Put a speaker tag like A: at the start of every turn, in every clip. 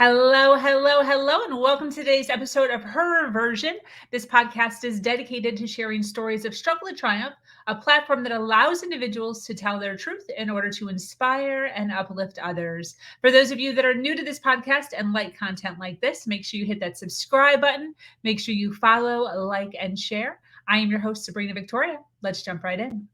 A: Hello, hello, hello, and welcome to today's episode of Her Version. This podcast is dedicated to sharing stories of struggle and triumph, a platform that allows individuals to tell their truth in order to inspire and uplift others. For those of you that are new to this podcast and like content like this, make sure you hit that subscribe button. Make sure you follow, like, and share. I am your host, Sabrina Victoria. Let's jump right in.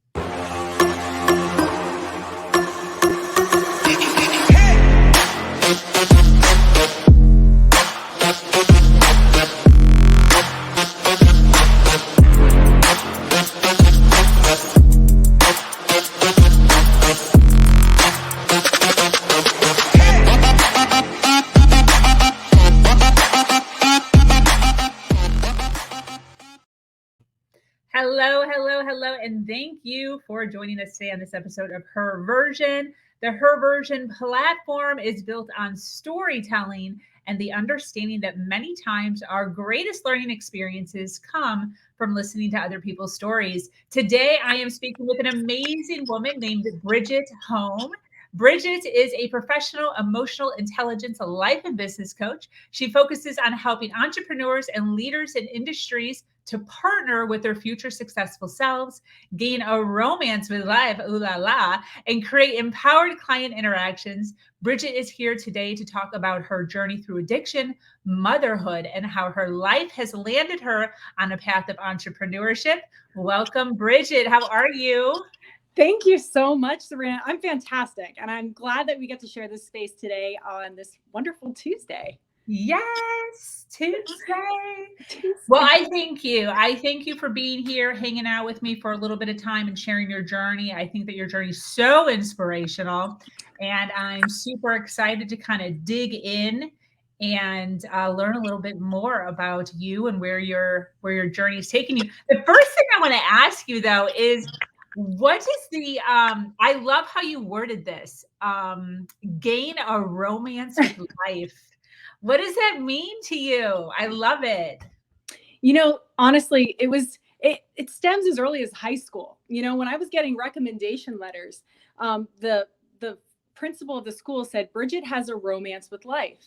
A: Hello, and thank you for joining us today on this episode of Her Version. The Her Version platform is built on storytelling and the understanding that many times our greatest learning experiences come from listening to other people's stories. Today, I am speaking with an amazing woman named Bridget Hom. Bridget is a professional emotional intelligence life and business coach. She focuses on helping entrepreneurs and leaders in industries to partner with their future successful selves, gain a romance with life, ooh la la, and create empowered client interactions. Bridget is here today to talk about her journey through addiction, motherhood, and how her life has landed her on a path of entrepreneurship. Welcome, Bridget. How are you?
B: Thank you so much, Sabrina. I'm fantastic. And I'm glad that we get to share this space today on this wonderful Tuesday.
A: Yes, Tuesday. Well, I thank you. I thank you for being here, hanging out with me for a little bit of time and sharing your journey. I think that your journey is so inspirational, and I'm super excited to kind of dig in and learn a little bit more about you and where your journey is taking you. The first thing I want to ask you though is, what is the I love how you worded this, gain a romance with life. What does that mean to you? I love it.
B: You know, honestly, it stems as early as high school. You know, when I was getting recommendation letters, the principal of the school said, Bridget has a romance with life.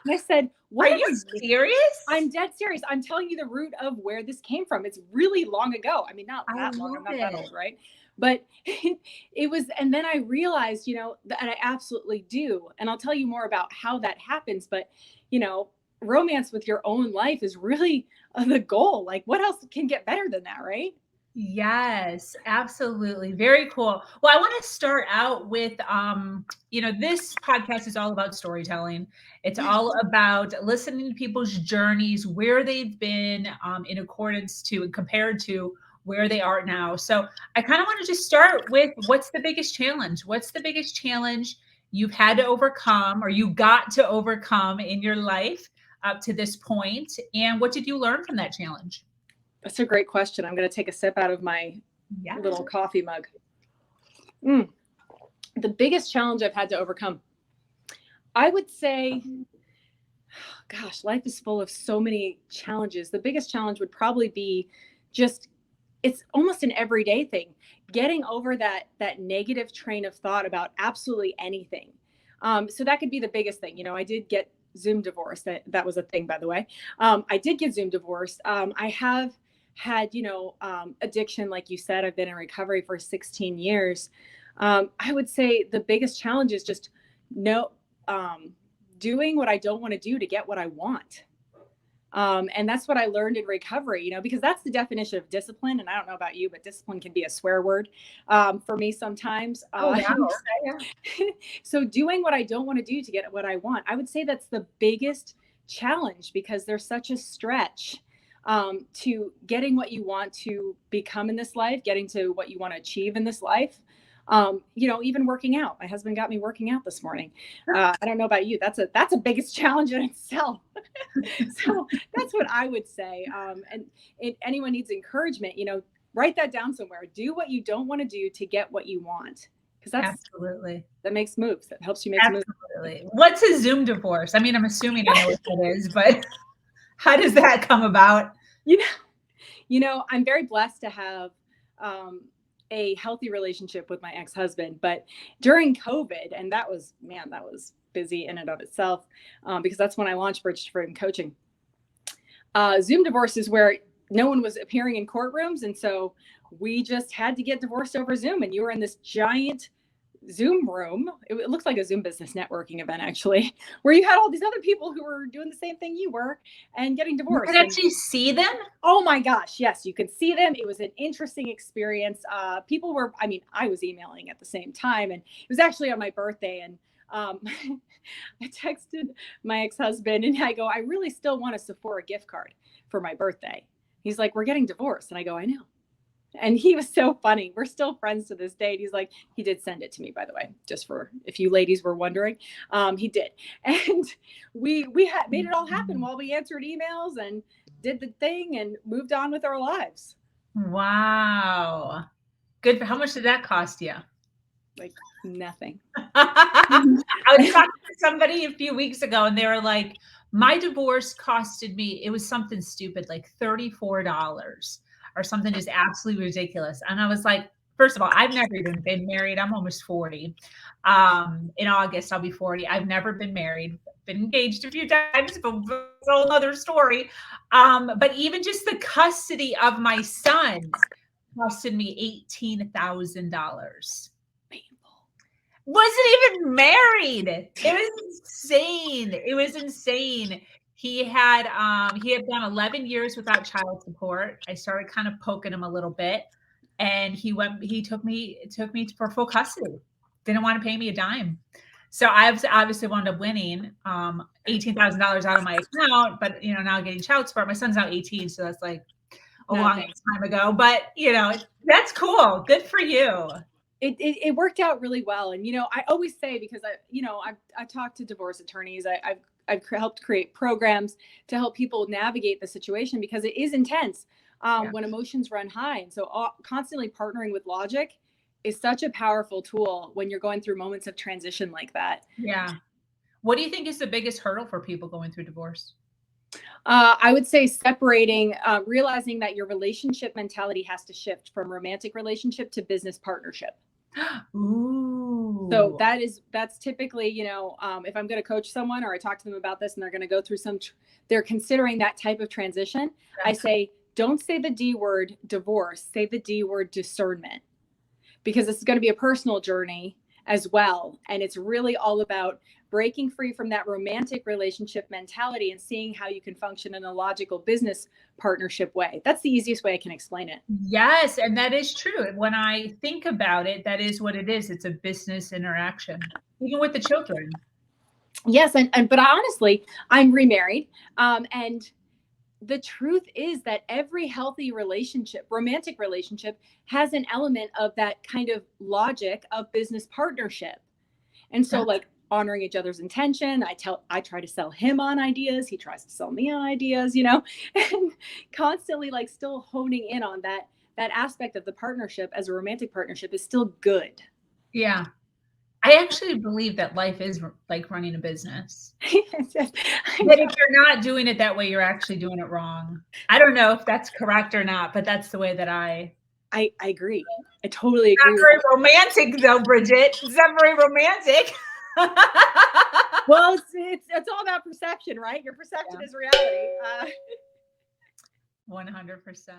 B: And I said, what?
A: Are you serious?
B: I'm dead serious. I'm telling you the root of where this came from. It's really long ago. I mean, not that long. I'm not that old, right? But it was, and then I realized, you know, that I absolutely do. And I'll tell you more about how that happens. But, you know, romance with your own life is really the goal. Like, what else can get better than that, right?
A: Yes, absolutely. Very cool. Well, I want to start out with, this podcast is all about storytelling. It's all about listening to people's journeys, where they've been, in accordance to and compared to where they are now. So I kind of want to just start with, what's the biggest challenge? What's the biggest challenge you've had to overcome, or you got to overcome in your life up to this point? And what did you learn from that challenge?
B: That's a great question. I'm going to take a sip out of my little coffee mug. The biggest challenge I've had to overcome, I would say, gosh, life is full of so many challenges. The biggest challenge would probably be just, it's almost an everyday thing, getting over that negative train of thought about absolutely anything. So that could be the biggest thing. You know, I did get Zoom divorced. That was a thing, by the way. I did get Zoom divorced. I have had, addiction. Like you said, I've been in recovery for 16 years. I would say the biggest challenge is just doing what I don't want to do to get what I want. And that's what I learned in recovery, you know, because that's the definition of discipline. And I don't know about you, but discipline can be a swear word for me sometimes. So doing what I don't want to do to get what I want, I would say that's the biggest challenge, because there's such a stretch to getting what you want to become in this life, getting to what you want to achieve in this life. Even working out. My husband got me working out this morning. I don't know about you. That's a biggest challenge in itself. So that's what I would say. And if anyone needs encouragement, write that down somewhere. Do what you don't want to do to get what you want. Because that makes moves. That helps you make moves.
A: Absolutely. What's a Zoom divorce? I mean, I'm assuming I know what that is, but how does that come about?
B: I'm very blessed to have a healthy relationship with my ex-husband, but during COVID, and that was busy in and of itself, because that's when I launched Bridget Hom Coaching. Zoom divorce is where no one was appearing in courtrooms. And so we just had to get divorced over Zoom. And you were in this giant Zoom room. It looks like a Zoom business networking event, actually, where you had all these other people who were doing the same thing you were and getting divorced.
A: You could actually see them?
B: Oh my gosh. Yes, you could see them. It was an interesting experience. People were, I mean, I was emailing at the same time, and it was actually on my birthday. And I texted my ex-husband and I go, I really still want a Sephora gift card for my birthday. He's like, we're getting divorced. And I go, I know. And he was so funny. We're still friends to this day. And he's like, he did send it to me, by the way, just for if you ladies were wondering. He did. And we had made it all happen while we answered emails and did the thing and moved on with our lives.
A: Wow. Good. How much did that cost you?
B: Like nothing.
A: I was talking to somebody a few weeks ago and they were like, my divorce costed me, it was something stupid, like $34 or something just absolutely ridiculous. And I was like, first of all, I've never even been married. I'm almost 40. In August, I'll be 40. I've never been married, been engaged a few times, but it's a whole other story. But even just the custody of my sons costed me $18,000. Wasn't even married. It was insane. It was insane. He had done 11 years without child support. I started kind of poking him a little bit, and he took me for full custody. Didn't want to pay me a dime. So I obviously wound up winning $18,000 out of my account, but now getting child support. My son's now 18, so that's like a long time ago. But that's cool. Good for you.
B: It worked out really well. And, I always say, because I talked to divorce attorneys, I've helped create programs to help people navigate the situation because it is intense when emotions run high. And so constantly partnering with logic is such a powerful tool when you're going through moments of transition like that.
A: Yeah. What do you think is the biggest hurdle for people going through divorce?
B: I would say separating, realizing that your relationship mentality has to shift from romantic relationship to business partnership.
A: Ooh.
B: So that's typically, if I'm going to coach someone or I talk to them about this and they're going to go through they're considering that type of transition. I say, don't say the D word divorce, say the D word discernment, because this is going to be a personal journey as well. And it's really all about breaking free from that romantic relationship mentality and seeing how you can function in a logical business partnership way. That's the easiest way I can explain it.
A: Yes. And that is true. When I think about it, that is what it is. It's a business interaction, even with the children.
B: Yes. But honestly, I'm remarried. And the truth is that every healthy relationship, romantic relationship, has an element of that kind of logic of business partnership. And so honoring each other's intention. I try to sell him on ideas. He tries to sell me on ideas, and constantly still honing in on that aspect of the partnership as a romantic partnership is still good.
A: Yeah. I actually believe that life is like running a business. But if you're not doing it that way, you're actually doing it wrong. I don't know if that's correct or not, but that's the way that I
B: agree. I totally agree.
A: Not very romantic though, Bridget. It's not very romantic.
B: Well, it's all about perception, right? Your perception is reality.
A: 100%.